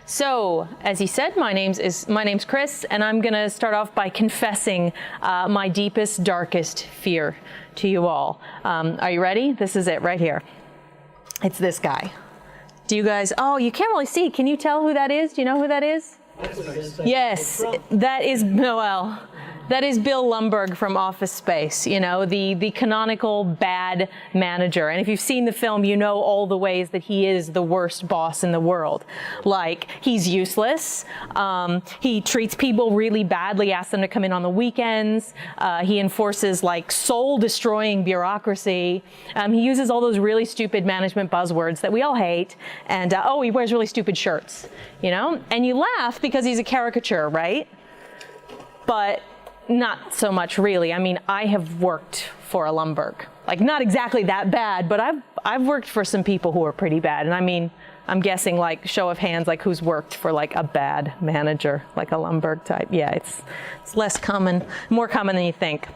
So, as he said, my name's Chris, and I'm going to start off by confessing my deepest, darkest fear to you all. Are you ready? This is it right here. It's this guy. Do you guys, oh, you can't really see. Can you tell who that is? Do you know who that is? Yes, that is Noel. That is Bill Lumbergh from Office Space, you know, the canonical bad manager. And if you've seen the film, you know all the ways that he is the worst boss in the world. Like, he's useless. He treats people really badly, asks them to come in on the weekends. He enforces, like, soul-destroying bureaucracy. He uses all those really stupid management buzzwords that we all hate. And, oh, he wears really stupid shirts, you know? And you laugh because he's a caricature, right? But not so much, really. I mean, I have worked for a Lumbergh. Like, not exactly that bad, but I've worked for some people who are pretty bad. And I mean, I'm guessing, like, show of hands, like, who's worked for, like, a bad manager, like a Lumbergh type. Yeah, it's less common, more common than you think.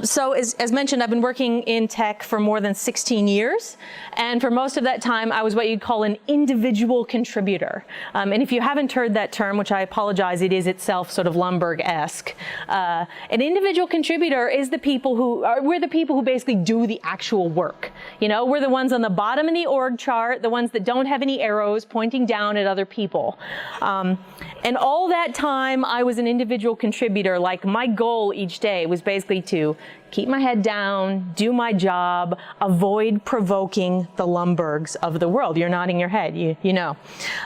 So as mentioned, I've been working in tech for more than 16 years. And for most of that time, I was what you'd call an individual contributor. And if you haven't heard that term, which I apologize, it is itself sort of Lumbergh-esque. An individual contributor is the people we're the people who basically do the actual work. You know, we're the ones on the bottom of the org chart, the ones that don't have any arrows pointing down at other people. And all that time, I was an individual contributor. Like, my goal each day was basically to keep my head down, do my job, avoid provoking the Lumberghs of the world. You're nodding your head, you know.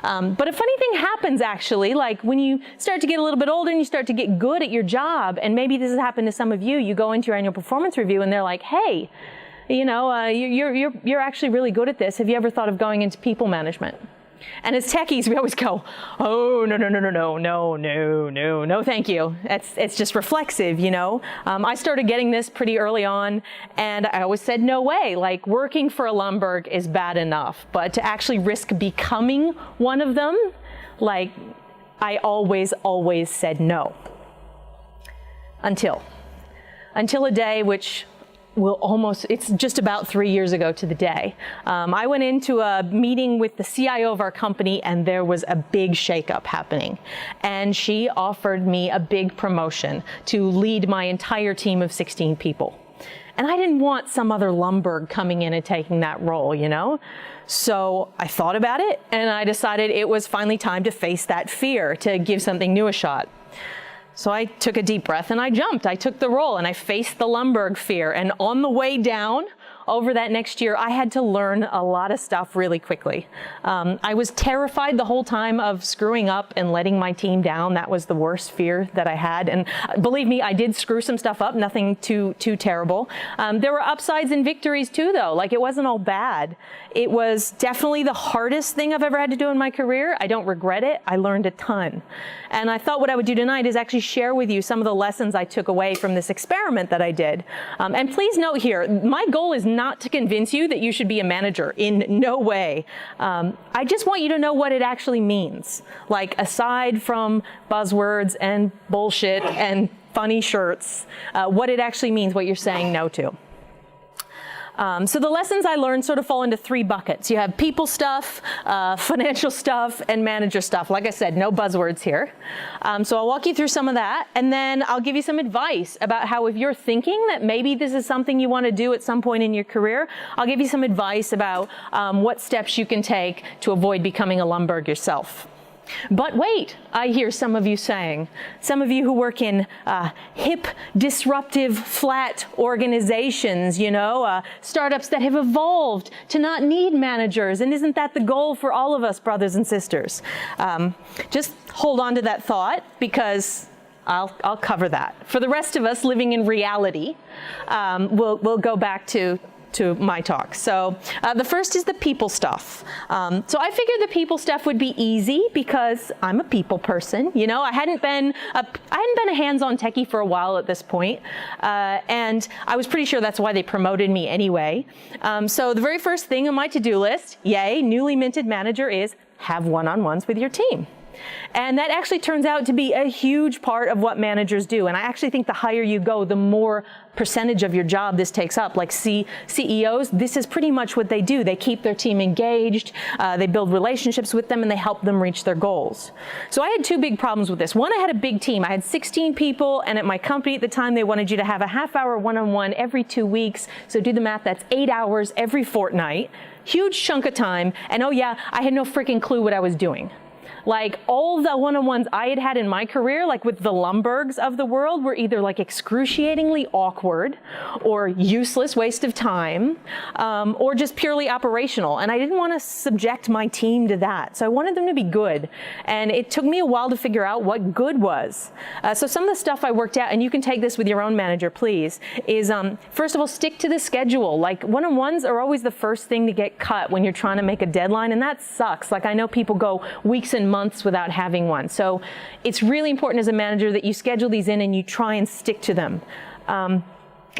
But a funny thing happens, actually, like when you start to get a little bit older and you start to get good at your job, and maybe this has happened to some of you, you go into your annual performance review and they're like, hey, you know, you're actually really good at this. Have you ever thought of going into people management? And as techies, we always go, oh, no, thank you. It's just reflexive, you know. I started getting this pretty early on, and I always said, no way. Like, working for a Lumbergh is bad enough, but to actually risk becoming one of them, like, I always said no. Until a day which it's just about 3 years ago to the day. I went into a meeting with the CIO of our company, and there was a big shakeup happening. And she offered me a big promotion to lead my entire team of 16 people. And I didn't want some other Lumbergh coming in and taking that role, you know? So I thought about it, and I decided it was finally time to face that fear, to give something new a shot. So I took a deep breath and I jumped. I took the role and I faced the Lumbergh fear. And on the way down, over that next year, I had to learn a lot of stuff really quickly. I was terrified the whole time of screwing up and letting my team down. That was the worst fear that I had. And believe me, I did screw some stuff up, nothing too terrible. There were upsides and victories too, though. Like, it wasn't all bad. It was definitely the hardest thing I've ever had to do in my career. I don't regret it. I learned a ton. And I thought what I would do tonight is actually share with you some of the lessons I took away from this experiment that I did. And please note here, my goal is not to convince you that you should be a manager, in no way. I just want you to know what it actually means. Like, aside from buzzwords and bullshit and funny shirts, what it actually means, what you're saying no to. So the lessons I learned sort of fall into 3 buckets. You have people stuff, financial stuff, and manager stuff. Like I said, no buzzwords here. So I'll walk you through some of that, and then I'll give you some advice about how, if you're thinking that maybe this is something you want to do at some point in your career, I'll give you some advice about what steps you can take to avoid becoming a Lumbergh yourself. But wait, I hear some of you saying, some of you who work in hip, disruptive, flat organizations, you know, startups that have evolved to not need managers. And isn't that the goal for all of us, brothers and sisters? Just hold on to that thought, because I'll cover that. For the rest of us living in reality, we'll go back to my talk. So the first is the people stuff. So I figured the people stuff would be easy because I'm a people person. You know, I hadn't been a hands-on techie for a while at this point, and I was pretty sure that's why they promoted me anyway. So the very first thing on my to-do list, yay, newly minted manager, is have one-on-ones with your team. And that actually turns out to be a huge part of what managers do. And I actually think the higher you go, the more percentage of your job this takes up. Like CEOs, this is pretty much what they do. They keep their team engaged, they build relationships with them, and they help them reach their goals. So I had two big problems with this. One, I had a big team. I had 16 people, and at my company at the time, they wanted you to have a half-hour one-on-one every 2 weeks. So do the math, that's 8 hours every fortnight. Huge chunk of time. And oh yeah, I had no freaking clue what I was doing. Like all the one-on-ones I had had in my career, like with the Lumbergs of the world, were either like excruciatingly awkward or useless waste of time, or just purely operational. And I didn't want to subject my team to that. So I wanted them to be good. And it took me a while to figure out what good was. So some of the stuff I worked out, and you can take this with your own manager, please, is first of all, stick to the schedule. Like one-on-ones are always the first thing to get cut when you're trying to make a deadline, and that sucks. Like I know people go weeks and months without having one. So it's really important as a manager that you schedule these in and you try and stick to them.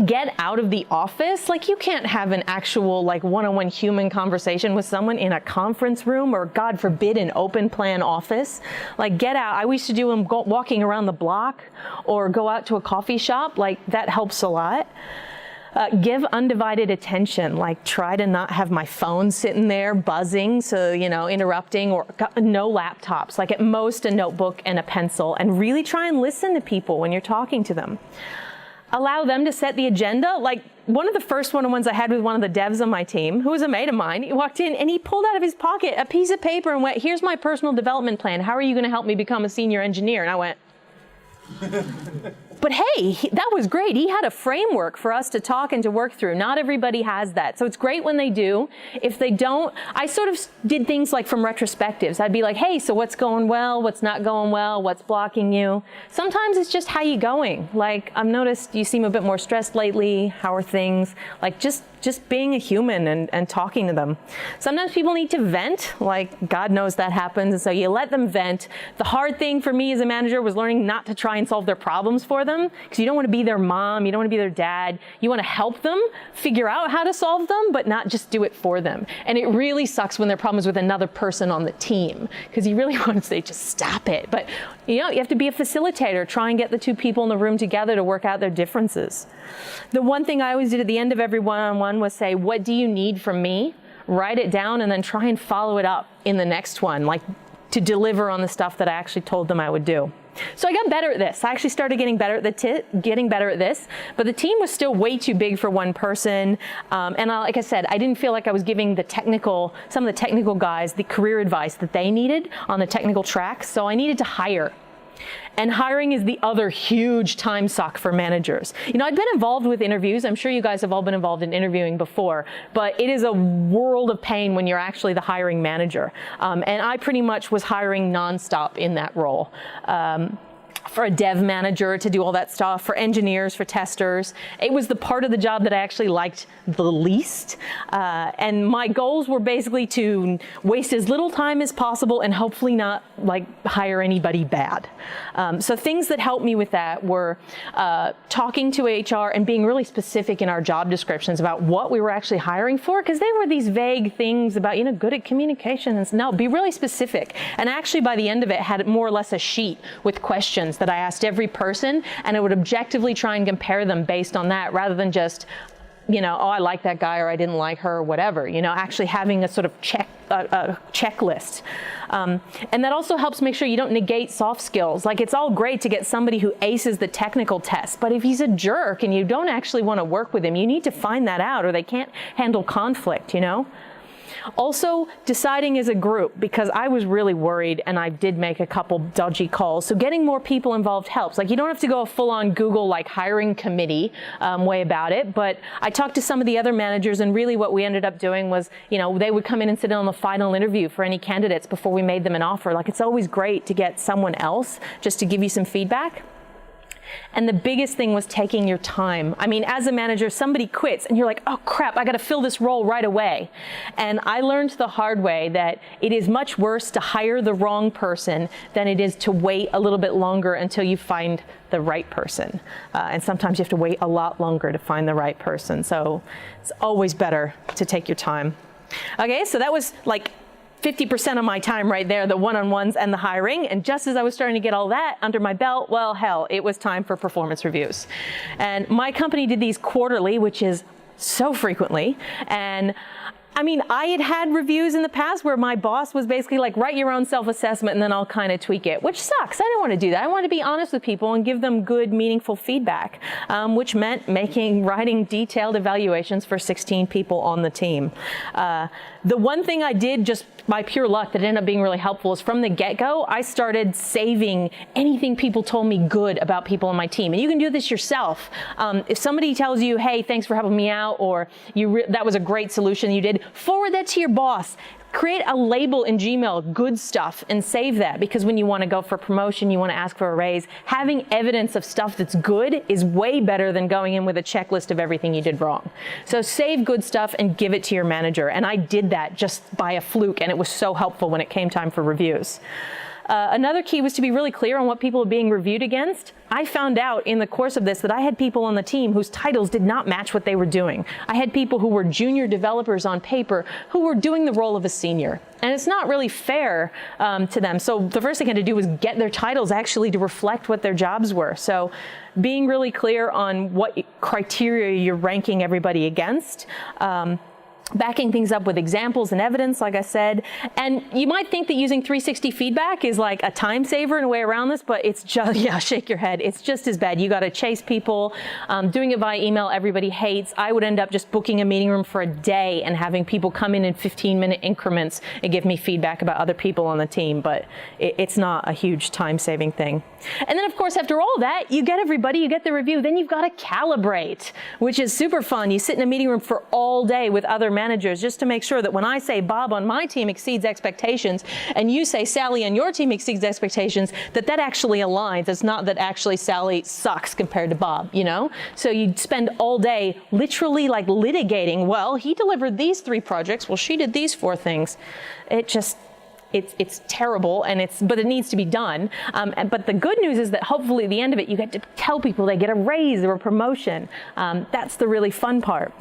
Get out of the office. Like you can't have an actual like one-on-one human conversation with someone in a conference room or God forbid an open plan office. Like get out. I used to do them walking around the block or go out to a coffee shop. Like that helps a lot. Give undivided attention, like try to not have my phone sitting there buzzing, so, interrupting, or no laptops, like at most a notebook and a pencil, and really try and listen to people when you're talking to them. Allow them to set the agenda. Like one of the first one-on-ones I had with one of the devs on my team, who was a mate of mine, he walked in and he pulled out of his pocket a piece of paper and went, "Here's my personal development plan. How are you going to help me become a senior engineer?" And I went, but hey, that was great. He had a framework for us to talk and to work through. Not everybody has that. So it's great when they do. If they don't, I sort of did things like from retrospectives. I'd be like, hey, so what's going well? What's not going well? What's blocking you? Sometimes it's just how you going. Like, I've noticed you seem a bit more stressed lately. How are things? Like, just being a human and talking to them. Sometimes people need to vent. Like, God knows that happens. And so you let them vent. The hard thing for me as a manager was learning not to try and solve their problems for them, because you don't want to be their mom, you don't want to be their dad. You want to help them figure out how to solve them, but not just do it for them. And it really sucks when there are problems with another person on the team, because you really want to say, just stop it. But you have to be a facilitator, try and get the two people in the room together to work out their differences. The one thing I always did at the end of every one-on-one was say, what do you need from me? Write it down and then try and follow it up in the next one, like to deliver on the stuff that I actually told them I would do. So I got better at this. I actually started getting better at this, but the team was still way too big for one person. Like I said, I didn't feel like I was giving some of the technical guys the career advice that they needed on the technical track. So I needed to hire. And hiring is the other huge time suck for managers. I'd been involved with interviews. I'm sure you guys have all been involved in interviewing before, but it is a world of pain when you're actually the hiring manager. And I pretty much was hiring nonstop in that role. For a dev manager to do all that stuff, for engineers, for testers. It was the part of the job that I actually liked the least. And my goals were basically to waste as little time as possible and hopefully not hire anybody bad. So things that helped me with that were talking to HR and being really specific in our job descriptions about what we were actually hiring for, because they were these vague things about, good at communication. And no, be really specific. And actually by the end of it had more or less a sheet with questions that I asked every person, and I would objectively try and compare them based on that, rather than just, oh, I like that guy or I didn't like her or whatever, actually having a sort of checklist. And that also helps make sure you don't negate soft skills. Like, it's all great to get somebody who aces the technical test, but if he's a jerk and you don't actually want to work with him, you need to find that out, or they can't handle conflict, Also, deciding as a group, because I was really worried and I did make a couple dodgy calls. So getting more people involved helps. Like, you don't have to go a full-on Google hiring committee way about it. But I talked to some of the other managers, and really what we ended up doing was, they would come in and sit in on the final interview for any candidates before we made them an offer. Like, it's always great to get someone else just to give you some feedback. And the biggest thing was taking your time. I mean, as a manager, somebody quits and you're like, oh crap, I got to fill this role right away. And I learned the hard way that it is much worse to hire the wrong person than it is to wait a little bit longer until you find the right person. And sometimes you have to wait a lot longer to find the right person. So it's always better to take your time. Okay, so that was 50% of my time right there, the one-on-ones and the hiring. And just as I was starting to get all that under my belt, well, hell, it was time for performance reviews. And my company did these quarterly, which is so frequently. And I mean, I had had reviews in the past where my boss was basically like, write your own self-assessment and then I'll kind of tweak it, which sucks. I didn't want to do that. I wanted to be honest with people and give them good, meaningful feedback, which meant writing detailed evaluations for 16 people on the team. The one thing I did just by pure luck that ended up being really helpful is from the get-go, I started saving anything people told me good about people on my team. And you can do this yourself. If somebody tells you, hey, thanks for helping me out, or that was a great solution you did, forward that to your boss. Create a label in Gmail, good stuff, and save that, because when you want to go for promotion, you want to ask for a raise, having evidence of stuff that's good is way better than going in with a checklist of everything you did wrong. So save good stuff and give it to your manager. And I did that just by a fluke, and it was so helpful when it came time for reviews. Another key was to be really clear on what people were being reviewed against. I found out in the course of this that I had people on the team whose titles did not match what they were doing. I had people who were junior developers on paper who were doing the role of a senior. And it's not really fair to them. So the first thing I had to do was get their titles actually to reflect what their jobs were. So being really clear on what criteria you're ranking everybody against. Backing things up with examples and evidence, like I said. And you might think that using 360 feedback is like a time saver and a way around this, but it's just, yeah, shake your head. It's just as bad. You got to chase people. Doing it via email, everybody hates. I would end up just booking a meeting room for a day and having people come in 15-minute increments and give me feedback about other people on the team, but it's not a huge time-saving thing. And then, of course, after all that, you get everybody, you get the review, then you've got to calibrate, which is super fun. You sit in a meeting room for all day with other managers just to make sure that when I say Bob on my team exceeds expectations and you say Sally on your team exceeds expectations, that actually aligns. It's not that actually Sally sucks compared to Bob, you know? So you spend all day literally like litigating, well, he delivered these 3 projects, well, she did these 4 things. It's terrible, but it needs to be done. But the good news is that hopefully at the end of it, you get to tell people they get a raise or a promotion. That's the really fun part.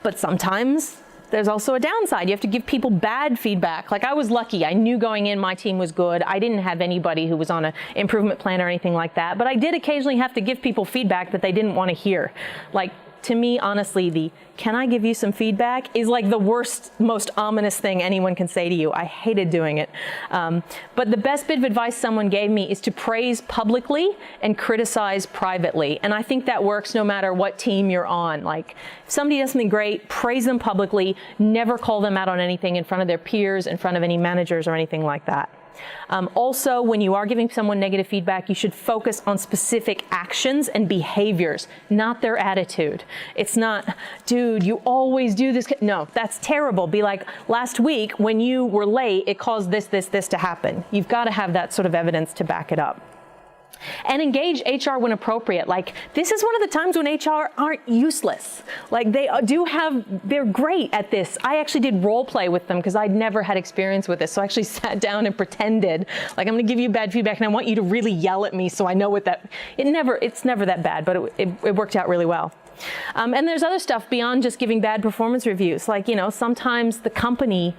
But sometimes there's also a downside. You have to give people bad feedback. Like I was lucky. I knew going in my team was good. I didn't have anybody who was on an improvement plan or anything like that. But I did occasionally have to give people feedback that they didn't want to hear. Like, to me, honestly, the "can I give you some feedback" is like the worst, most ominous thing anyone can say to you. I hated doing it. But the best bit of advice someone gave me is to praise publicly and criticize privately. And I think that works no matter what team you're on. Like, if somebody does something great, praise them publicly, never call them out on anything in front of their peers, in front of any managers or anything like that. Also, when you are giving someone negative feedback, you should focus on specific actions and behaviors, not their attitude. It's not, dude, you always do this. No, that's terrible. Be like, last week when you were late, it caused this to happen. You've got to have that sort of evidence to back it up. And engage HR when appropriate. Like, this is one of the times when HR aren't useless. Like, they're great at this. I actually did role play with them because I'd never had experience with this. So I actually sat down and pretended, like, I'm going to give you bad feedback and I want you to really yell at me so I know what it's never that bad, but it worked out really well. And there's other stuff beyond just giving bad performance reviews. Like, sometimes the company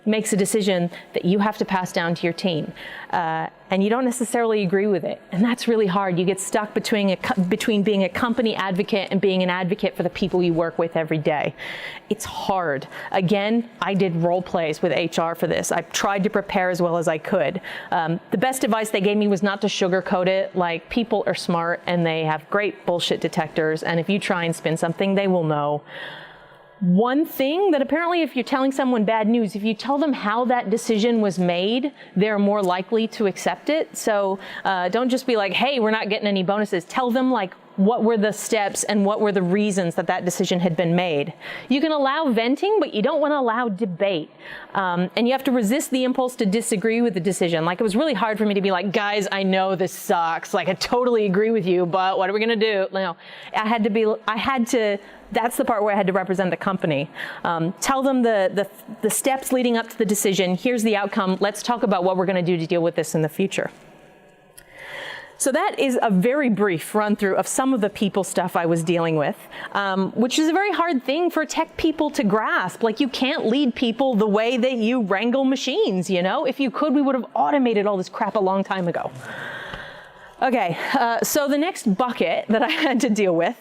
makes a decision that you have to pass down to your team, and you don't necessarily agree with it, and that's really hard. You get stuck between being a company advocate and being an advocate for the people you work with every day. It's hard. Again, I did role plays with HR for this. I tried to prepare as well as I could. The best advice they gave me was not to sugarcoat it. Like, people are smart and they have great bullshit detectors, and if you try and spin something, they will know. One thing that apparently, if you're telling someone bad news, if you tell them how that decision was made, they're more likely to accept it. So don't just be like, hey, we're not getting any bonuses. Tell them, like, what were the steps and what were the reasons that decision had been made. You can allow venting, but you don't want to allow debate. And you have to resist the impulse to disagree with the decision. Like, it was really hard for me to be like, guys, I know this sucks. Like, I totally agree with you, but what are we going to do? No, that's the part where I had to represent the company. Tell them the steps leading up to the decision. Here's the outcome. Let's talk about what we're going to do to deal with this in the future. So that is a very brief run through of some of the people stuff I was dealing with, which is a very hard thing for tech people to grasp. Like, you can't lead people the way that you wrangle machines, you know? If you could, we would have automated all this crap a long time ago. Okay, so the next bucket that I had to deal with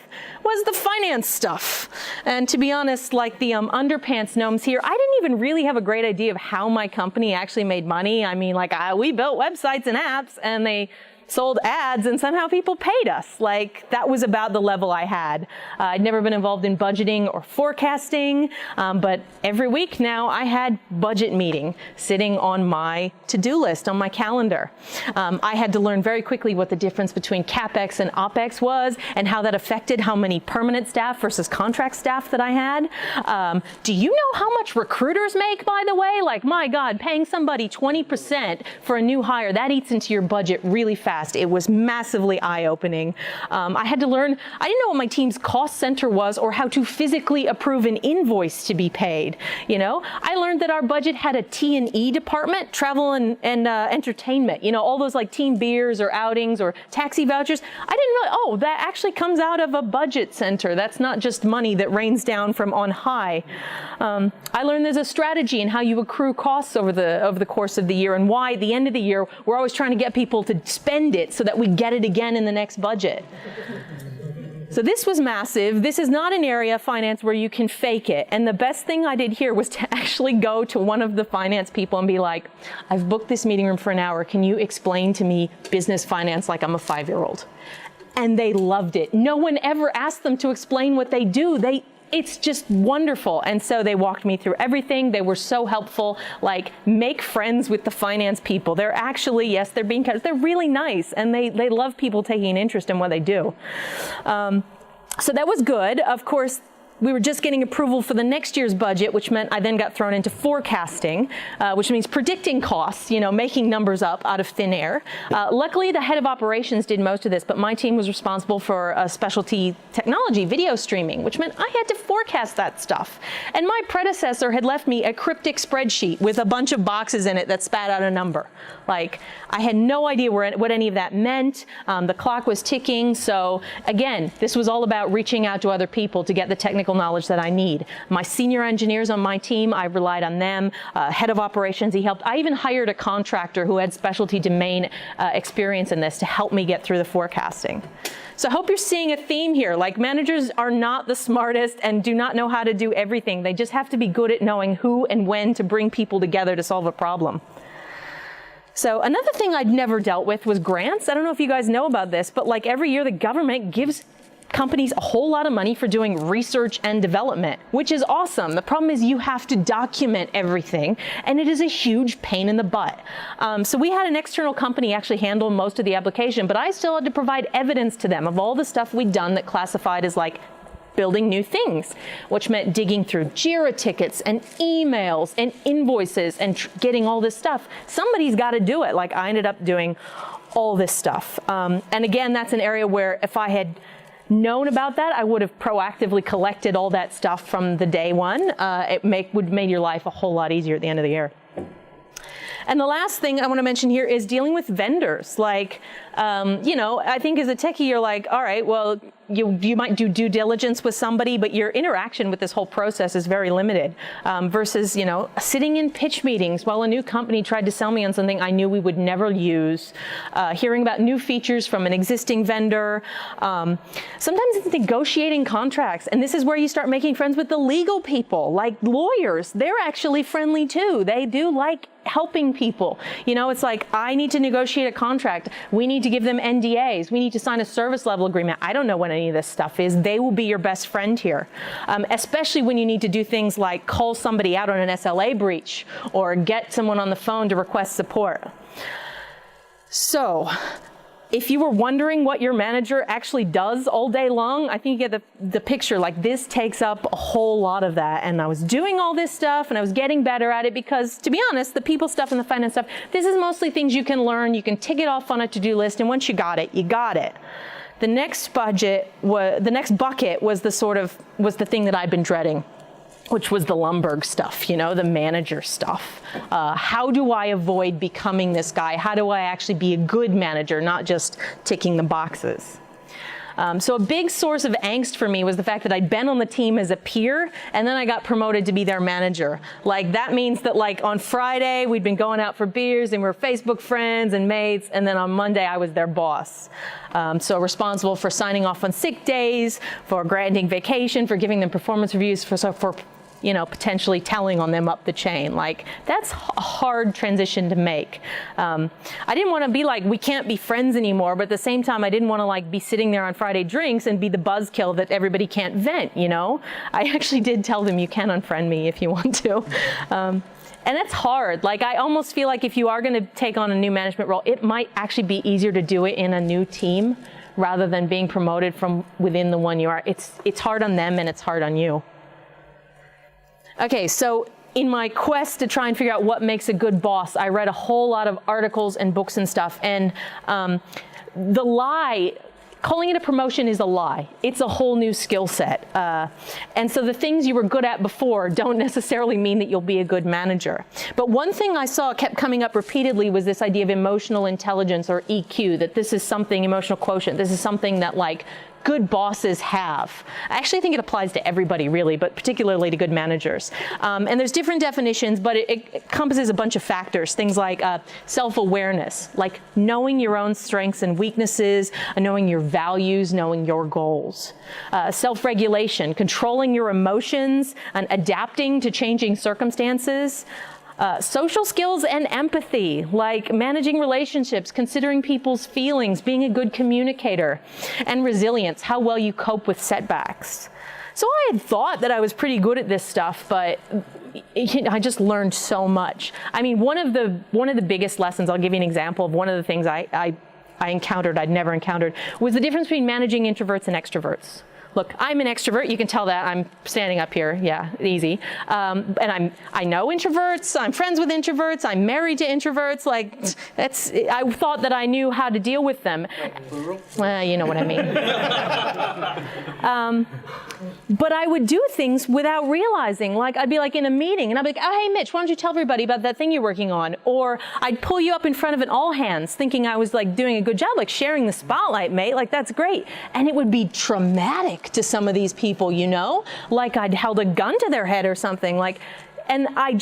was the finance stuff. And to be honest, like the underpants gnomes here, I didn't even really have a great idea of how my company actually made money. I mean, like, we built websites and apps, and they sold ads, and somehow people paid us. Like, that was about the level I had. I'd never been involved in budgeting or forecasting, but every week now I had budget meeting sitting on my to-do list, on my calendar. I had to learn very quickly what the difference between CapEx and OpEx was, and how that affected how many permanent staff versus contract staff that I had. Do you know how much recruiters make, by the way? Like, my God, paying somebody 20% for a new hire, that eats into your budget really fast. It was massively eye-opening. I had to learn, I didn't know what my team's cost center was or how to physically approve an invoice to be paid. You know, I learned that our budget had a T&E department, travel and entertainment, you know, all those like team beers or outings or taxi vouchers. I didn't really, oh, that actually comes out of a budget center. That's not just money that rains down from on high. I learned there's a strategy in how you accrue costs over the course of the year, and why at the end of the year, we're always trying to get people to spend it so that we get it again in the next budget. So this was massive. This is not an area of finance where you can fake it. And the best thing I did here was to actually go to one of the finance people and be like, I've booked this meeting room for an hour. Can you explain to me business finance like I'm a 5-year-old? And they loved it. No one ever asked them to explain what they do. It's just wonderful. And so they walked me through everything. They were so helpful. Like, make friends with the finance people. They're actually, yes, they're being kind of, they're really nice, and they love people taking an interest in what they do. So that was good. Of course, we were just getting approval for the next year's budget, which meant I then got thrown into forecasting, which means predicting costs, you know, making numbers up out of thin air. Luckily, the head of operations did most of this, but my team was responsible for specialty technology, video streaming, which meant I had to forecast that stuff. And my predecessor had left me a cryptic spreadsheet with a bunch of boxes in it that spat out a number. Like, I had no idea what any of that meant. The clock was ticking. So again, this was all about reaching out to other people to get the technical knowledge that I need. My senior engineers on my team, I relied on them. Head of operations, he helped. I even hired a contractor who had specialty domain experience in this to help me get through the forecasting. So I hope you're seeing a theme here. Like, managers are not the smartest and do not know how to do everything. They just have to be good at knowing who and when to bring people together to solve a problem. So another thing I'd never dealt with was grants. I don't know if you guys know about this, but like every year the government gives companies a whole lot of money for doing research and development, which is awesome. The problem is you have to document everything, and it is a huge pain in the butt. So we had an external company actually handle most of the application, but I still had to provide evidence to them of all the stuff we'd done that classified as like building new things, which meant digging through JIRA tickets and emails and invoices and getting all this stuff. Somebody's got to do it. Like, I ended up doing all this stuff. And again, that's an area where if I had known about that, I would have proactively collected all that stuff from the day one. It would make your life a whole lot easier at the end of the year. And the last thing I want to mention here is dealing with vendors. Like, you know, I think as a techie, you're like, all right, well, you might do due diligence with somebody, but your interaction with this whole process is very limited. Versus, you know, sitting in pitch meetings while a new company tried to sell me on something I knew we would never use, hearing about new features from an existing vendor. Sometimes it's negotiating contracts, and this is where you start making friends with the legal people, like lawyers. They're actually friendly too. They do like helping people. You know, it's like, I need to negotiate a contract. We need to give them NDAs. We need to sign a service level agreement. I don't know what any of this stuff is. They will be your best friend here, especially when you need to do things like call somebody out on an SLA breach or get someone on the phone to request support. So, if you were wondering what your manager actually does all day long, I think you get the picture. Like, this takes up a whole lot of that. And I was doing all this stuff and I was getting better at it because, to be honest, the people stuff and the finance stuff, this is mostly things you can learn. You can tick it off on a to-do list, and once you got it, you got it. The next bucket was the thing that I'd been dreading. which was the Lumbergh stuff, you know, the manager stuff. How do I avoid becoming this guy? How do I actually be a good manager, not just ticking the boxes? So a big source of angst for me was the fact that I'd been on the team as a peer, and then I got promoted to be their manager. Like, that means that, like, on Friday, we'd been going out for beers, and we were Facebook friends and mates, and then on Monday, I was their boss. So responsible for signing off on sick days, for granting vacation, for giving them performance reviews, for you know, potentially telling on them up the chain. Like, that's a hard transition to make. I didn't want to be like, we can't be friends anymore, but at the same time, I didn't want to like be sitting there on Friday drinks and be the buzzkill that everybody can't vent, you know? I actually did tell them, you can unfriend me if you want to. And it's hard. Like, I almost feel like if you are going to take on a new management role, it might actually be easier to do it in a new team rather than being promoted from within the one you are. It's hard on them and it's hard on you. Okay, so in my quest to try and figure out what makes a good boss, I read a whole lot of articles and books and stuff, and the lie, calling it a promotion is a lie. It's a whole new skill set. And so the things you were good at before don't necessarily mean that you'll be a good manager. But one thing I saw kept coming up repeatedly was this idea of emotional intelligence, or EQ, that this is something, emotional quotient, this is something that like good bosses have. I actually think it applies to everybody really, but particularly to good managers. And there's different definitions, but it encompasses a bunch of factors, things like self-awareness, like knowing your own strengths and weaknesses, knowing your values, knowing your goals. Self-regulation, controlling your emotions and adapting to changing circumstances. Social skills and empathy, like managing relationships, considering people's feelings, being a good communicator, and resilience, how well you cope with setbacks. So I had thought that I was pretty good at this stuff, but I just learned so much. I mean, one of the biggest lessons, I'll give you an example of one of the things I encountered, I'd never encountered, was the difference between managing introverts and extroverts. Look, I'm an extrovert. You can tell that. I'm standing up here. Yeah, easy. And I know introverts. I'm friends with introverts. I'm married to introverts. Like, I thought that I knew how to deal with them. You know what I mean. But I would do things without realizing. Like, I'd be like in a meeting, and I'd be like, oh, hey, Mitch, why don't you tell everybody about that thing you're working on? Or I'd pull you up in front of an all hands, thinking I was like doing a good job, like sharing the spotlight, mate. Like, that's great. And it would be traumatic to some of these people, you know, like I'd held a gun to their head or something, like, and it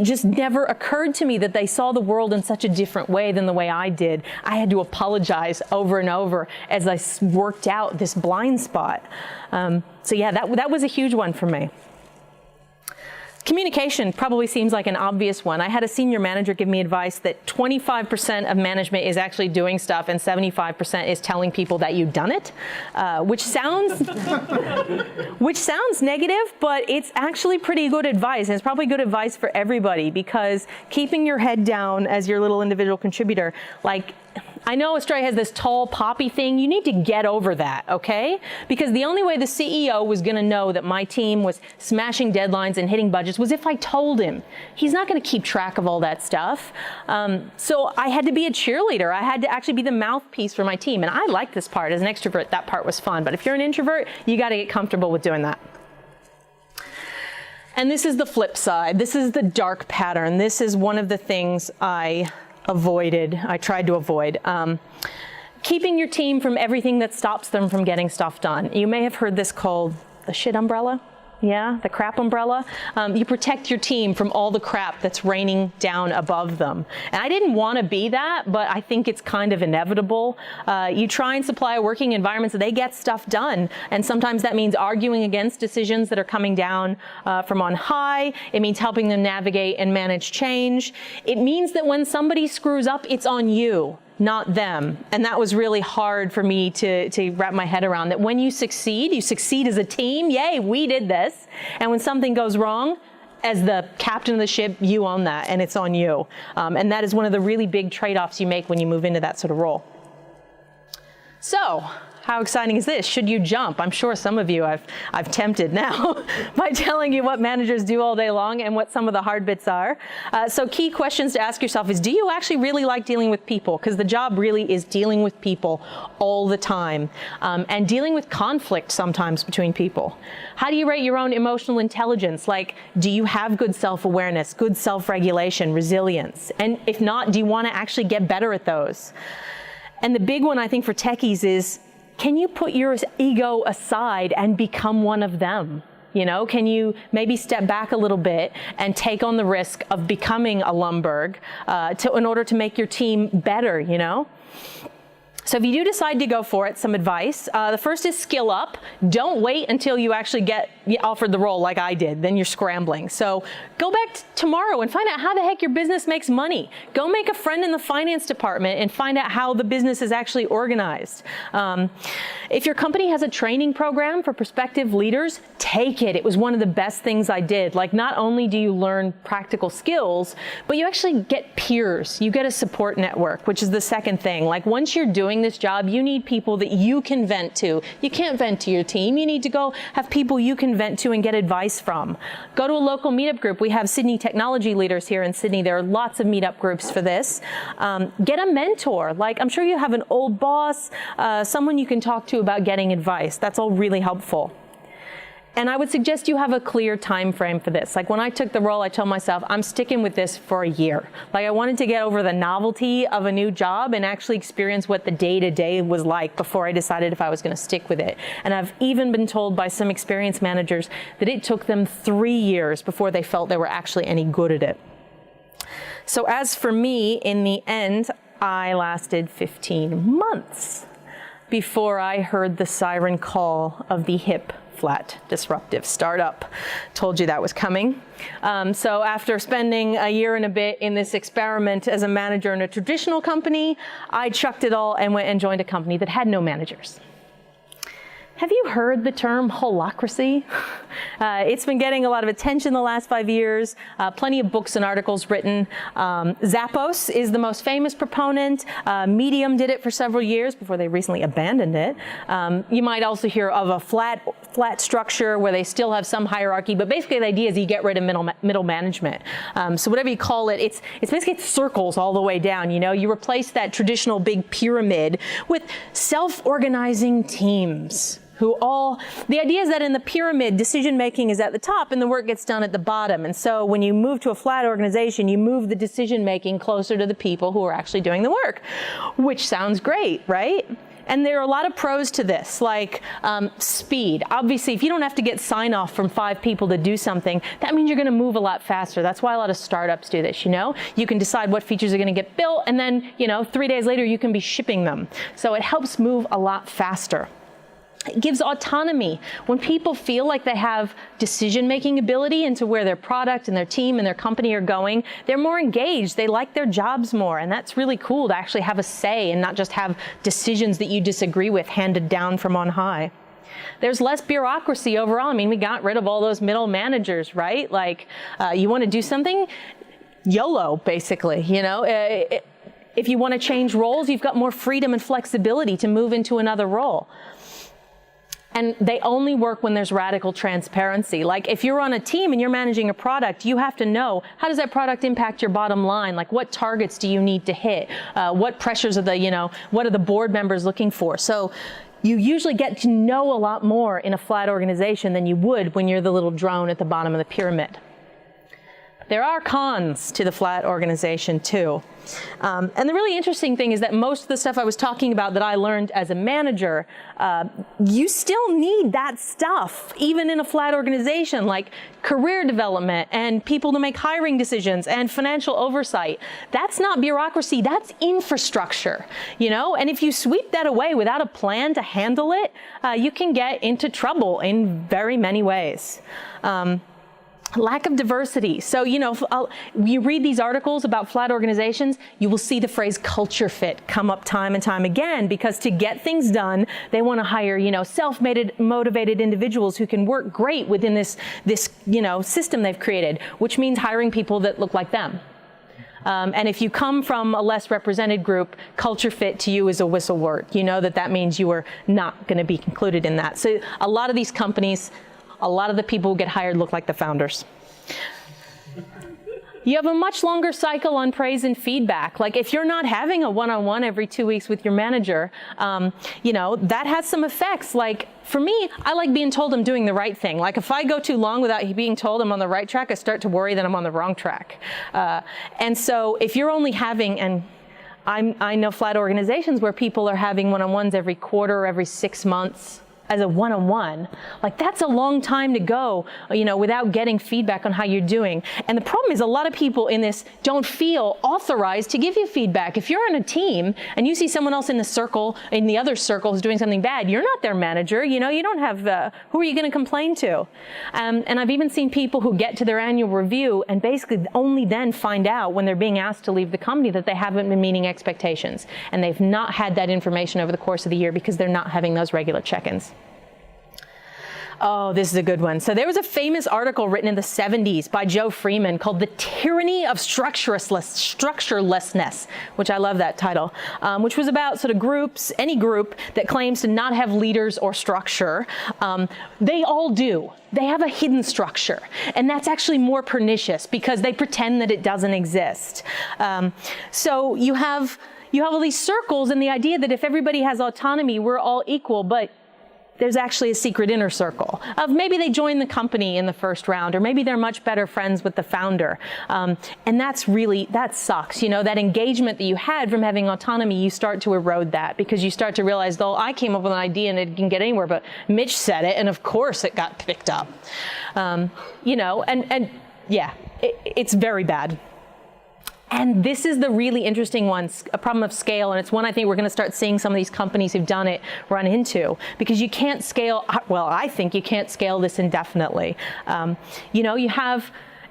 just never occurred to me that they saw the world in such a different way than the way I did. I had to apologize over and over as I worked out this blind spot. So yeah, that was a huge one for me. Communication probably seems like an obvious one. I had a senior manager give me advice that 25% of management is actually doing stuff and 75% is telling people that you've done it, which sounds negative, but it's actually pretty good advice. And it's probably good advice for everybody, because keeping your head down as your little individual contributor, like, I know Australia has this tall poppy thing. You need to get over that, okay? Because the only way the CEO was going to know that my team was smashing deadlines and hitting budgets was if I told him. He's not going to keep track of all that stuff. So I had to be a cheerleader. I had to actually be the mouthpiece for my team. And I like this part. As an extrovert, that part was fun. But if you're an introvert, you got to get comfortable with doing that. And this is the flip side. This is the dark pattern. This is one of the things I tried to avoid. Keeping your team from everything that stops them from getting stuff done. You may have heard this called the shit umbrella. Yeah, the crap umbrella. You protect your team from all the crap that's raining down above them. And I didn't want to be that, but I think it's kind of inevitable. You try and supply a working environment so they get stuff done. And sometimes that means arguing against decisions that are coming down from on high. It means helping them navigate and manage change. It means that when somebody screws up, it's on you, not them. And that was really hard for me to wrap my head around, that when you succeed as a team. Yay, we did this. And when something goes wrong, as the captain of the ship, you own that, and it's on you. And that is one of the really big trade-offs you make when you move into that sort of role. So, How exciting is this? Should you jump? I'm sure some of you I've tempted now by telling you what managers do all day long and what some of the hard bits are. So key questions to ask yourself is, do you actually really like dealing with people? Because the job really is dealing with people all the time, and dealing with conflict sometimes between people. How do you rate your own emotional intelligence? Like, do you have good self-awareness, good self-regulation, resilience? And if not, do you want to actually get better at those? And the big one, I think, for techies is, can you put your ego aside and become one of them? You know, can you maybe step back a little bit and take on the risk of becoming a Lumbergh in order to make your team better, you know? So if you do decide to go for it, some advice. The first is skill up. Don't wait until you actually get offered the role like I did. Then you're scrambling. So go back tomorrow and find out how the heck your business makes money. Go make a friend in the finance department and find out how the business is actually organized. If your company has a training program for prospective leaders, take it. It was one of the best things I did. Like, not only do you learn practical skills, but you actually get peers. You get a support network, which is the second thing. Like, once you're doing this job, you need people that you can vent to. You can't vent to your team. You need to go have people you can vent to and get advice from. Go to a local meetup group. We have Sydney Technology Leaders here in Sydney. There are lots of meetup groups for this. Get a mentor. Like, I'm sure you have an old boss, someone you can talk to about getting advice. That's all really helpful. And I would suggest you have a clear time frame for this. Like, when I took the role, I told myself, I'm sticking with this for a year. Like, I wanted to get over the novelty of a new job and actually experience what the day-to-day was like before I decided if I was going to stick with it. And I've even been told by some experienced managers that it took them 3 years before they felt they were actually any good at it. So as for me, in the end, I lasted 15 months before I heard the siren call of the hip, flat, disruptive startup. Told you that was coming. So after spending a year and a bit in this experiment as a manager in a traditional company, I chucked it all and went and joined a company that had no managers. Have you heard the term holacracy? It's been getting a lot of attention the last 5 years, plenty of books and articles written. Zappos is the most famous proponent. Medium did it for several years before they recently abandoned it. You might also hear of a flat structure where they still have some hierarchy, but basically the idea is you get rid of middle management. So whatever you call it, it's basically circles all the way down. You know, you replace that traditional big pyramid with self-organizing teams. The idea is that in the pyramid, decision-making is at the top and the work gets done at the bottom. And so when you move to a flat organization, you move the decision-making closer to the people who are actually doing the work, which sounds great, right? And there are a lot of pros to this, like speed. Obviously, if you don't have to get sign-off from 5 people to do something, that means you're going to move a lot faster. That's why a lot of startups do this, you know? You can decide what features are going to get built, and then, you know, 3 days later, you can be shipping them. So it helps move a lot faster. It gives autonomy. When people feel like they have decision-making ability into where their product and their team and their company are going, they're more engaged. They like their jobs more. And that's really cool to actually have a say and not just have decisions that you disagree with handed down from on high. There's less bureaucracy overall. I mean, we got rid of all those middle managers, right? Like, you want to do something? YOLO, basically, you know? If you want to change roles, you've got more freedom and flexibility to move into another role. And they only work when there's radical transparency. Like, if you're on a team and you're managing a product, you have to know, how does that product impact your bottom line? Like, what targets do you need to hit? What pressures are what are the board members looking for? So you usually get to know a lot more in a flat organization than you would when you're the little drone at the bottom of the pyramid. There are cons to the flat organization too. And the really interesting thing is that most of the stuff I was talking about that I learned as a manager, you still need that stuff, even in a flat organization, like career development and people to make hiring decisions and financial oversight. That's not bureaucracy, that's infrastructure, you know? And if you sweep that away without a plan to handle it, you can get into trouble in very many ways. Lack of diversity. So, you know, you read these articles about flat organizations, you will see the phrase culture fit come up time and time again, because to get things done, they want to hire, you know, self-motivated individuals who can work great within this, you know, system they've created, which means hiring people that look like them. And if you come from a less represented group, culture fit to you is a whistle word. You know that means you are not going to be included in that. So a lot of these companies, a lot of the people who get hired look like the founders. You have a much longer cycle on praise and feedback. Like if you're not having a one-on-one every 2 weeks with your manager, that has some effects. Like for me, I like being told I'm doing the right thing. Like if I go too long without being told I'm on the right track, I start to worry that I'm on the wrong track. And so if you're only having, and I know flat organizations where people are having one-on-ones every quarter or every 6 months, as a one-on-one, like that's a long time to go, without getting feedback on how you're doing. And the problem is a lot of people in this don't feel authorized to give you feedback. If you're on a team and you see someone else in the other circle who's doing something bad, you're not their manager. You don't have, who are you going to complain to? And I've even seen people who get to their annual review and basically only then find out when they're being asked to leave the company that they haven't been meeting expectations. And they've not had that information over the course of the year because they're not having those regular check-ins. Oh, this is a good one. So there was a famous article written in the 70s by Joe Freeman called The Tyranny of Structurelessness, which I love that title, which was about sort of groups, any group that claims to not have leaders or structure. They all do. They have a hidden structure, and that's actually more pernicious because they pretend that it doesn't exist. So you have all these circles and the idea that if everybody has autonomy, we're all equal, but there's actually a secret inner circle of maybe they joined the company in the first round, or maybe they're much better friends with the founder. And that sucks. That engagement that you had from having autonomy, you start to erode that because you start to realize, though, I came up with an idea and it can get anywhere, but Mitch said it, and of course it got picked up. It's very bad. And this is the really interesting one, a problem of scale, and it's one I think we're going to start seeing some of these companies who've done it run into, because you can't scale, well, I think you can't scale this indefinitely.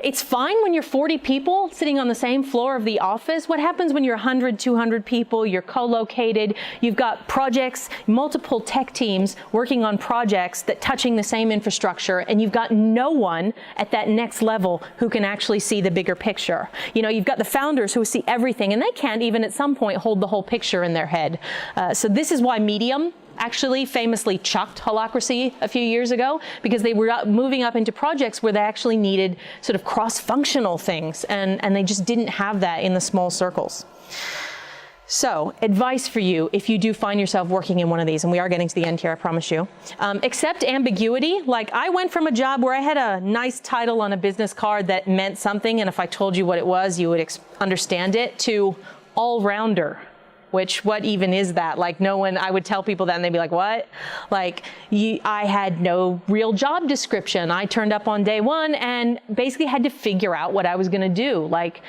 It's fine when you're 40 people sitting on the same floor of the office. What happens when you're 100, 200 people, you're co-located, you've got projects, multiple tech teams working on projects that touching the same infrastructure, and you've got no one at that next level who can actually see the bigger picture. You've got the founders who see everything, and they can't even at some point hold the whole picture in their head. So this is why Medium actually famously chucked Holacracy a few years ago, because they were moving up into projects where they actually needed sort of cross-functional things, and they just didn't have that in the small circles. So, advice for you if you do find yourself working in one of these, and we are getting to the end here, I promise you. Accept ambiguity. Like, I went from a job where I had a nice title on a business card that meant something, and if I told you what it was, you would understand it, to all-rounder. Which, what even is that? Like, no one, I would tell people that and they'd be like, what? Like, I had no real job description. I turned up on day one and basically had to figure out what I was going to do. Like,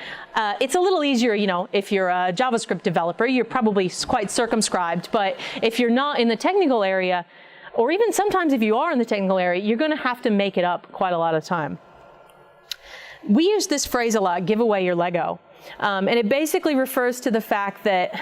it's a little easier, if you're a JavaScript developer, you're probably quite circumscribed. But if you're not in the technical area, or even sometimes if you are in the technical area, you're going to have to make it up quite a lot of time. We use this phrase a lot, give away your Lego. And it basically refers to the fact that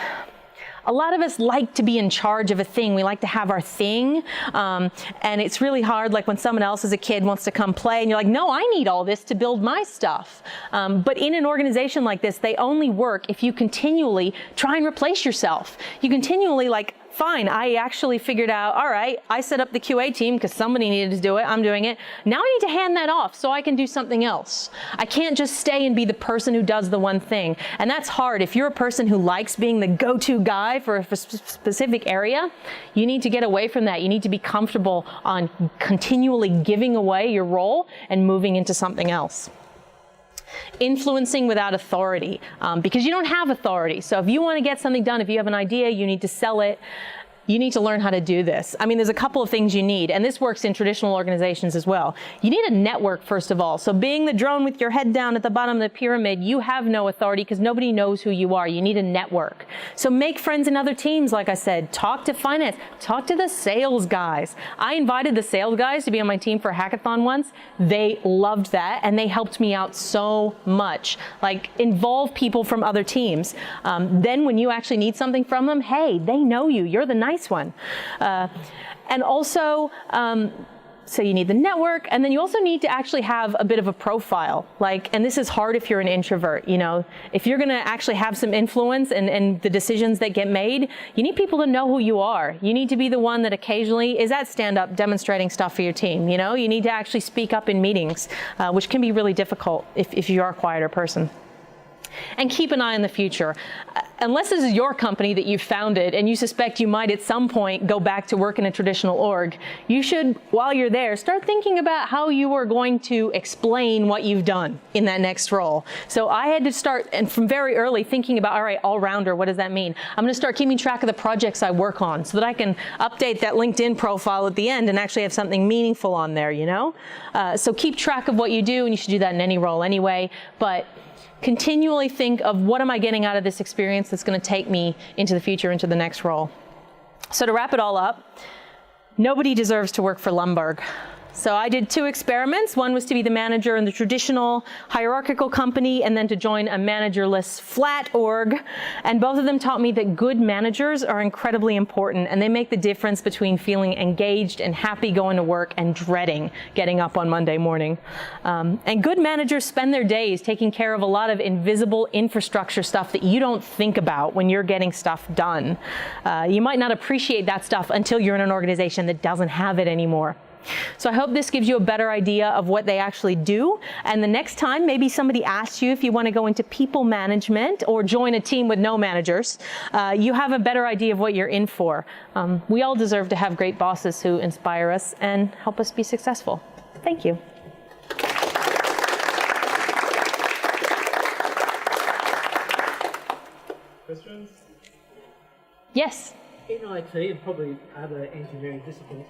a lot of us like to be in charge of a thing. We like to have our thing. And it's really hard, like when someone else as a kid wants to come play and you're like, no, I need all this to build my stuff. But in an organization like this, they only work if you continually try and replace yourself. You continually fine, I actually figured out, all right, I set up the QA team because somebody needed to do it, I'm doing it. Now I need to hand that off so I can do something else. I can't just stay and be the person who does the one thing. And that's hard. If you're a person who likes being the go-to guy for a specific area, you need to get away from that. You need to be comfortable on continually giving away your role and moving into something else. Influencing without authority, because you don't have authority. So if you want to get something done, if you have an idea, you need to sell it. You need to learn how to do this. I mean, there's a couple of things you need, and this works in traditional organizations as well. You need a network, first of all. So being the drone with your head down at the bottom of the pyramid, you have no authority because nobody knows who you are. You need a network. So make friends in other teams, like I said. Talk to finance. Talk to the sales guys. I invited the sales guys to be on my team for a hackathon once. They loved that, and they helped me out so much. Like, involve people from other teams. Then when you actually need something from them, hey, they know you. You're the nice one. And also, So you need the network, and then you also need to actually have a bit of a profile. And this is hard if you're an introvert, if you're gonna actually have some influence and the decisions that get made, you need people to know who you are. You need to be the one that occasionally is at stand-up demonstrating stuff for your team, You need to actually speak up in meetings, which can be really difficult if you are a quieter person. And keep an eye on the future. Unless this is your company that you've founded and you suspect you might at some point go back to work in a traditional org, you should, while you're there, start thinking about how you are going to explain what you've done in that next role. So I had to start, and from very early, thinking about, all right, all-rounder, what does that mean? I'm going to start keeping track of the projects I work on so that I can update that LinkedIn profile at the end and actually have something meaningful on there, So keep track of what you do, and you should do that in any role anyway, but continually think of what am I getting out of this experience that's going to take me into the future, into the next role. So to wrap it all up, nobody deserves to work for Lumbergh. So I did 2 experiments. One was to be the manager in the traditional hierarchical company and then to join a managerless flat org. And both of them taught me that good managers are incredibly important, and they make the difference between feeling engaged and happy going to work and dreading getting up on Monday morning. And good managers spend their days taking care of a lot of invisible infrastructure stuff that you don't think about when you're getting stuff done. You might not appreciate that stuff until you're in an organization that doesn't have it anymore. So I hope this gives you a better idea of what they actually do. And the next time maybe somebody asks you if you want to go into people management or join a team with no managers, you have a better idea of what you're in for. We all deserve to have great bosses who inspire us and help us be successful. Thank you. Questions? Yes. In IT and probably other engineering disciplines,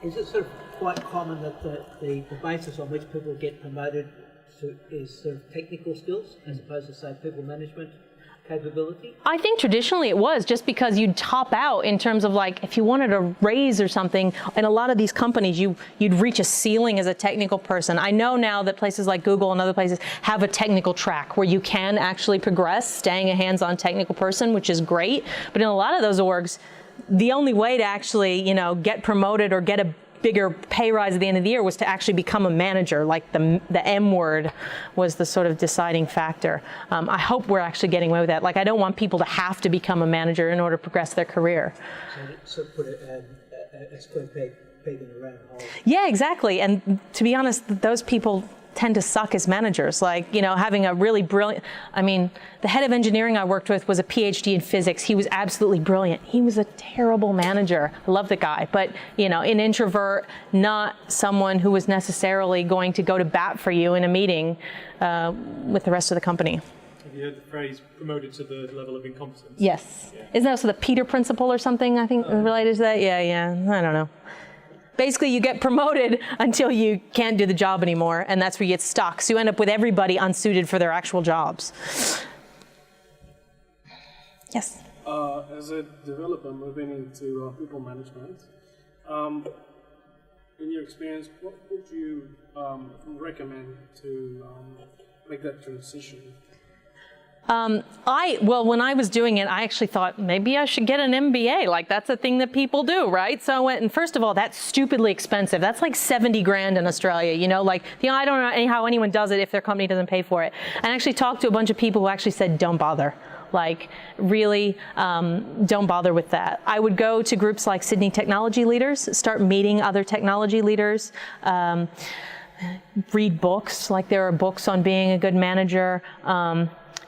is it sort of quite common that the basis on which people get promoted is sort of technical skills as opposed to, say, people management capability? I think traditionally it was, just because you'd top out in terms of if you wanted a raise or something. In a lot of these companies, you'd reach a ceiling as a technical person. I know now that places like Google and other places have a technical track where you can actually progress, staying a hands-on technical person, which is great. But in a lot of those orgs, the only way to actually, get promoted or get a bigger pay rise at the end of the year was to actually become a manager. The M word was the sort of deciding factor. I hope we're actually getting away with that. I don't want people to have to become a manager in order to progress their career. So put a square peg in a round hole. Yeah, exactly. And to be honest, those people tend to suck as managers. Having a really brilliant, the head of engineering I worked with was a PhD in physics. He was absolutely brilliant. He was a terrible manager. I love the guy, but an introvert, not someone who was necessarily going to go to bat for you in a meeting with the rest of the company. Have you heard the phrase promoted to the level of incompetence? Yes. Yeah. Isn't that also the Peter Principle or something, I think, related to that? Yeah, I don't know. Basically, you get promoted until you can't do the job anymore, and that's where you get stuck. So you end up with everybody unsuited for their actual jobs. Yes? As a developer moving into people management, in your experience, what would you recommend to make that transition? When I was doing it, I actually thought maybe I should get an MBA. That's a thing that people do, right? So I went, and first of all, that's stupidly expensive. That's like 70 grand in Australia, I don't know how anyone does it if their company doesn't pay for it. And I actually talked to a bunch of people who actually said, don't bother. Really, don't bother with that. I would go to groups like Sydney Technology Leaders, start meeting other technology leaders, read books, there are books on being a good manager,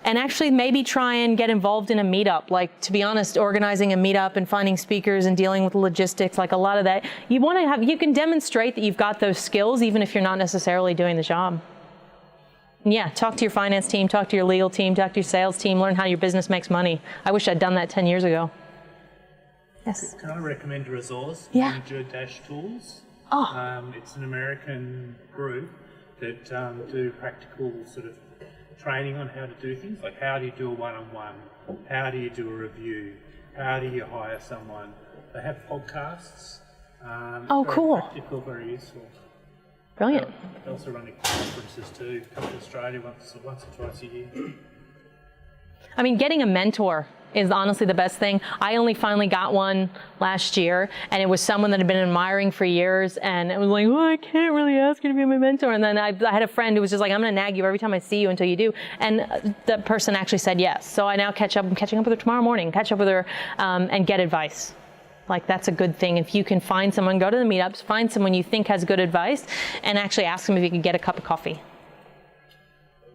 and actually maybe try and get involved in a meetup. To be honest, organizing a meetup and finding speakers and dealing with logistics, a lot of that, you can demonstrate that you've got those skills even if you're not necessarily doing the job. Yeah, talk to your finance team, talk to your legal team, talk to your sales team, learn how your business makes money. I wish I'd done that 10 years ago. Yes? Can I recommend a resource? Yeah. Manager-Tools. Oh. It's an American group that do practical sort of training on how to do things, how do you do a one-on-one, how do you do a review, how do you hire someone. They have podcasts. Oh, very cool. Practical, very useful. Brilliant. They also run conferences too, come to Australia once or twice a year. Getting a mentor is honestly the best thing. I only finally got one last year, and it was someone that had been admiring for years, and it was like, oh, I can't really ask you to be my mentor. And then I had a friend who was just like, I'm going to nag you every time I see you until you do. And the person actually said yes. So I now I'm catching up with her tomorrow morning, catch up with her and get advice. Like, that's a good thing. If you can find someone, go to the meetups, find someone you think has good advice, and actually ask them if you can get a cup of coffee.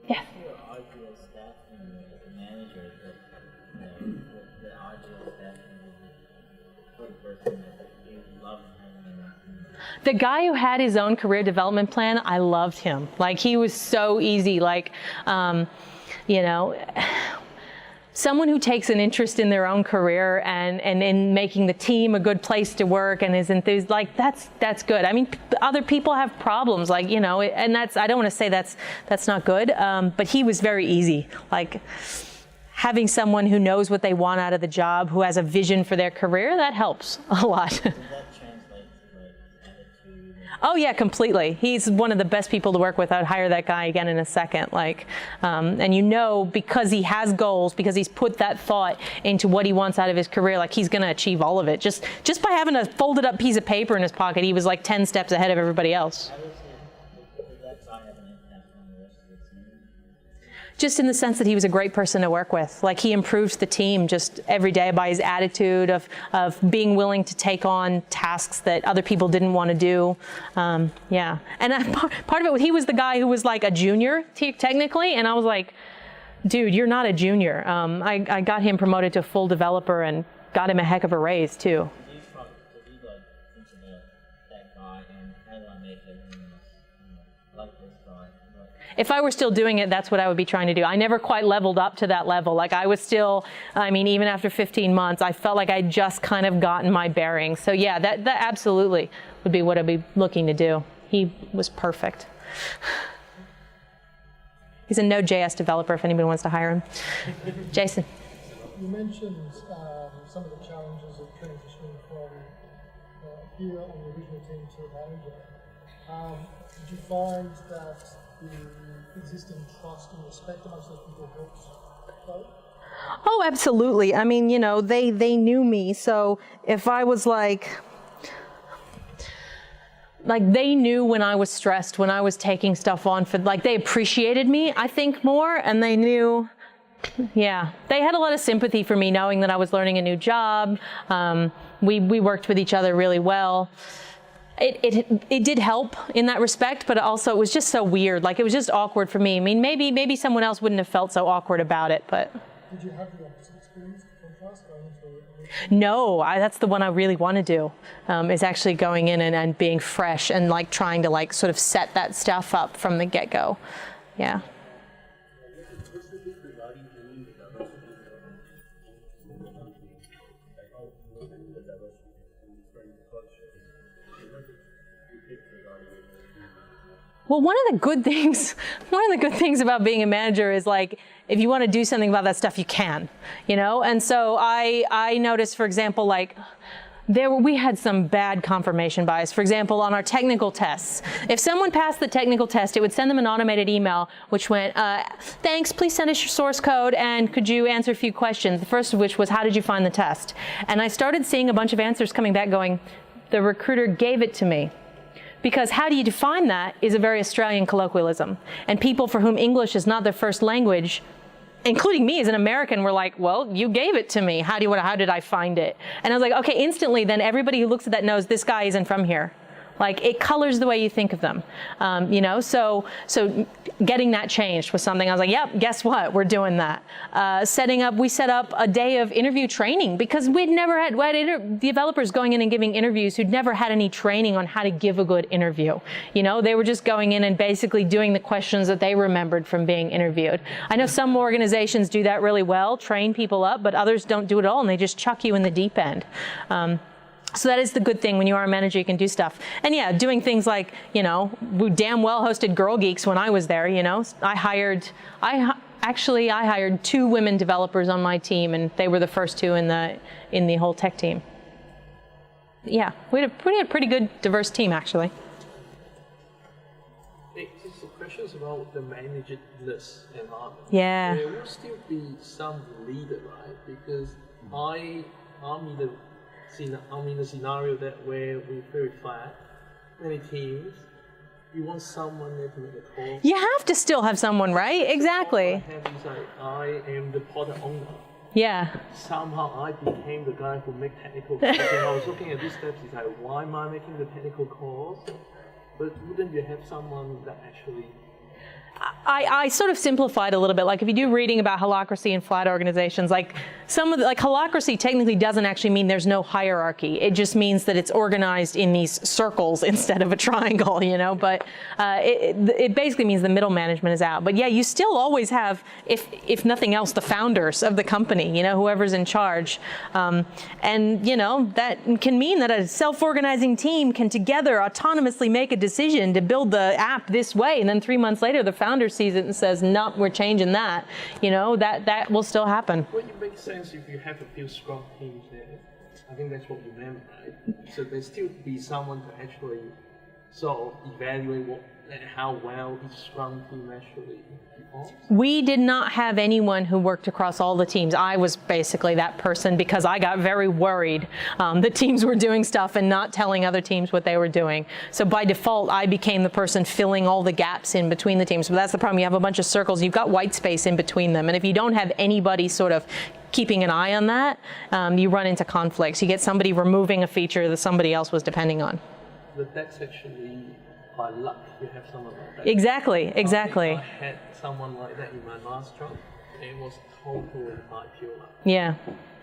Yeah. Your ideal staff member as a manager, the ideal staff member, sort of person that you love having in your team? The guy who had his own career development plan, I loved him. Like, he was so easy. Like, you know, someone who takes an interest in their own career and in making the team a good place to work and is enthused, like, that's good. I mean, other people have problems, like, you know, and I don't want to say that's not good, but he was very easy. Like, having someone who knows what they want out of the job, who has a vision for their career, that helps a lot. Does that translate to, like, attitude? Oh yeah, completely. He's one of the best people to work with. I'd hire that guy again in a second. Like, and you know, because he has goals, because he's put that thought into what he wants out of his career, like, he's going to achieve all of it. Just by having a folded up piece of paper in his pocket, he was like 10 steps ahead of everybody else. How does that guy have an impact on the rest of the team? Just in the sense that he was a great person to work with. Like, he improved the team just every day by his attitude of being willing to take on tasks that other people didn't want to do. Yeah. And part of it, he was the guy who was like a junior, technically, and I was like, dude, you're not a junior. I got him promoted to full developer and got him a heck of a raise, too. Did you like think about that guy and how do I make everyone else like this guy? If I were still doing it, that's what I would be trying to do. I never quite leveled up to that level. Like, I was still, I mean, even after 15 months, I felt like I'd just kind of gotten my bearings. So yeah, that absolutely would be what I'd be looking to do. He was perfect. He's a Node.js developer if anybody wants to hire him. Jason. You mentioned some of the challenges of transitioning from here on the original team to a manager. Did you find that the existing trust and respect amongst those people helps both? Oh, absolutely. I mean, you know, they knew me. So if I was like they knew when I was stressed, when I was taking stuff on for, like, they appreciated me, I think, more, and they knew, yeah, they had a lot of sympathy for me, knowing that I was learning a new job. We worked with each other really well. It did help in that respect, but also it was just so weird. Like, it was just awkward for me. I mean, maybe someone else wouldn't have felt so awkward about it, but. Did you have the opposite experience, contrast, going into a No, that's the one I really want to do, is actually going in and being fresh and, like, trying to, like, sort of set that stuff up from the get-go. Yeah. Well, one of the good things about being a manager is, like, if you want to do something about that stuff, you can, you know? And so I noticed, for example, like, we had some bad confirmation bias. For example, on our technical tests, if someone passed the technical test, it would send them an automated email which went, thanks, please send us your source code, and could you answer a few questions? The first of which was, how did you find the test? And I started seeing a bunch of answers coming back going, the recruiter gave it to me. Because how do you define that is a very Australian colloquialism. And people for whom English is not their first language, including me as an American, were like, well, you gave it to me. How did I find it? And I was like, okay, instantly then everybody who looks at that knows this guy isn't from here. Like, it colors the way you think of them, you know? So getting that changed was something I was like, yep, guess what? We're doing that. We set up a day of interview training because we had developers going in and giving interviews who'd never had any training on how to give a good interview. You know, they were just going in and basically doing the questions that they remembered from being interviewed. I know some organizations do that really well, train people up, but others don't do it all, and they just chuck you in the deep end. So that is the good thing when you are a manager, you can do stuff. And yeah, doing things like, you know, we damn well hosted Girl Geeks when I was there, you know. I hired 2 women developers on my team, and they were the first 2 in the whole tech team. Yeah, we had a pretty good diverse team, actually. Just a questions about the managerless environment. Yeah. There will still be some leader, right? Because I'm in a scenario that where we're very flat, many teams. You want someone there to make a call. You have to still have someone, right? Exactly. What I have is like, I am the product owner. Yeah. Somehow I became the guy who make technical calls. And I was looking at these steps, it's like, why am I making the technical calls? But wouldn't you have someone that actually... I sort of simplified a little bit. Like if you do reading about holacracy in flat organizations, like some of the, like holacracy technically doesn't actually mean there's no hierarchy. It just means that it's organized in these circles instead of a triangle, you know, but it basically means the middle management is out. But yeah, you still always have, if nothing else, the founders of the company, you know, whoever's in charge. And, you know, that can mean that a self-organizing team can together autonomously make a decision to build the app this way. And then 3 months later, the founder sees it and says, "No, we're changing that." You know, that will still happen. Well, it makes sense if you have a few strong teams there. I think that's what you meant, right? So there still be someone to actually sort of evaluate how well each strong team actually performs. We did not have anyone who worked across all the teams. I was basically that person because I got very worried that teams were doing stuff and not telling other teams what they were doing. So by default, I became the person filling all the gaps in between the teams. But that's the problem. You have a bunch of circles. You've got white space in between them. And if you don't have anybody sort of keeping an eye on that, you run into conflicts. You get somebody removing a feature that somebody else was depending on. But that's actually by luck you have someone like that. Exactly, exactly. I had someone like that in my last job. It was totally by pure luck. Yeah,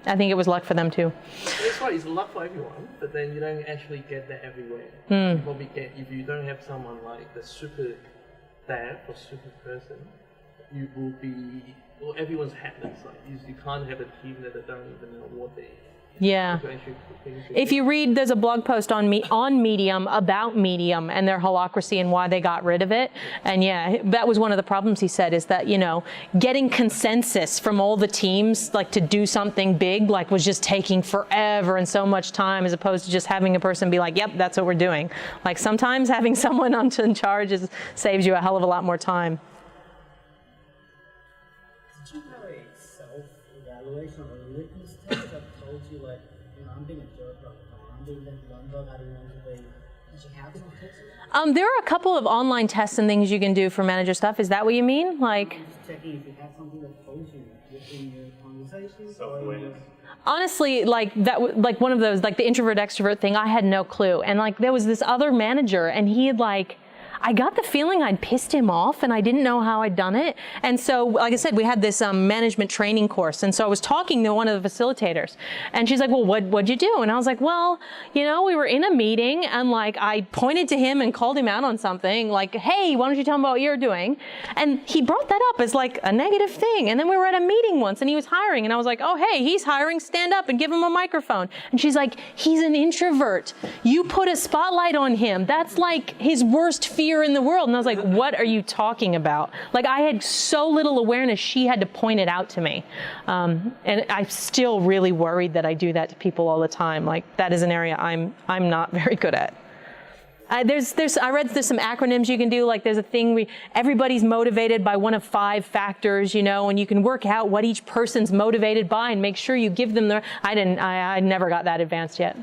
I think it was luck for them too. That's right, it's luck for everyone, but then you don't actually get that everywhere. You probably get, if you don't have someone like the super dev or super person, you will be, well, everyone's hatless. Like you can't have a team that don't even know what they Yeah. to actually put things If you read, there's a blog post on Medium about Medium and their holacracy and why they got rid of it. And yeah, that was one of the problems he said, is that, you know, getting consensus from all the teams, like to do something big, like was just taking forever and so much time, as opposed to just having a person be like, yep, that's what we're doing. Like sometimes having someone in charge saves you a hell of a lot more time. Did you have a self-evaluation or a litmus test that told you, like, you know, I'm being a jerk right now, I'm being that one bug, I don't want to be? Did you have some tips? There are a couple of online tests and things you can do for manager stuff. Is that what you mean? Like, I'm just checking if you had something that told you in your conversations. Self-awareness. honestly, like that, like one of those, like the introvert extrovert thing, I had no clue. And like there was this other manager, and he had like, I got the feeling I'd pissed him off and I didn't know how I'd done it. And so, like I said, we had this management training course. And so I was talking to one of the facilitators, and she's like, well, what'd you do? And I was like, well, you know, we were in a meeting, and like I pointed to him and called him out on something, like, hey, why don't you tell him about what you're doing? And he brought that up as like a negative thing. And then we were at a meeting once and he was hiring, and I was like, oh, hey, he's hiring, stand up and give him a microphone. And she's like, he's an introvert. You put a spotlight on him. That's like his worst fear in the world. And I was like, what are you talking about? Like, I had so little awareness, she had to point it out to me. And I'm still really worried that I do that to people all the time. Like, that is an area I'm not very good at. I read there's some acronyms you can do. Like there's a thing everybody's motivated by one of 5 factors, you know, and you can work out what each person's motivated by and make sure you give them I never got that advanced yet.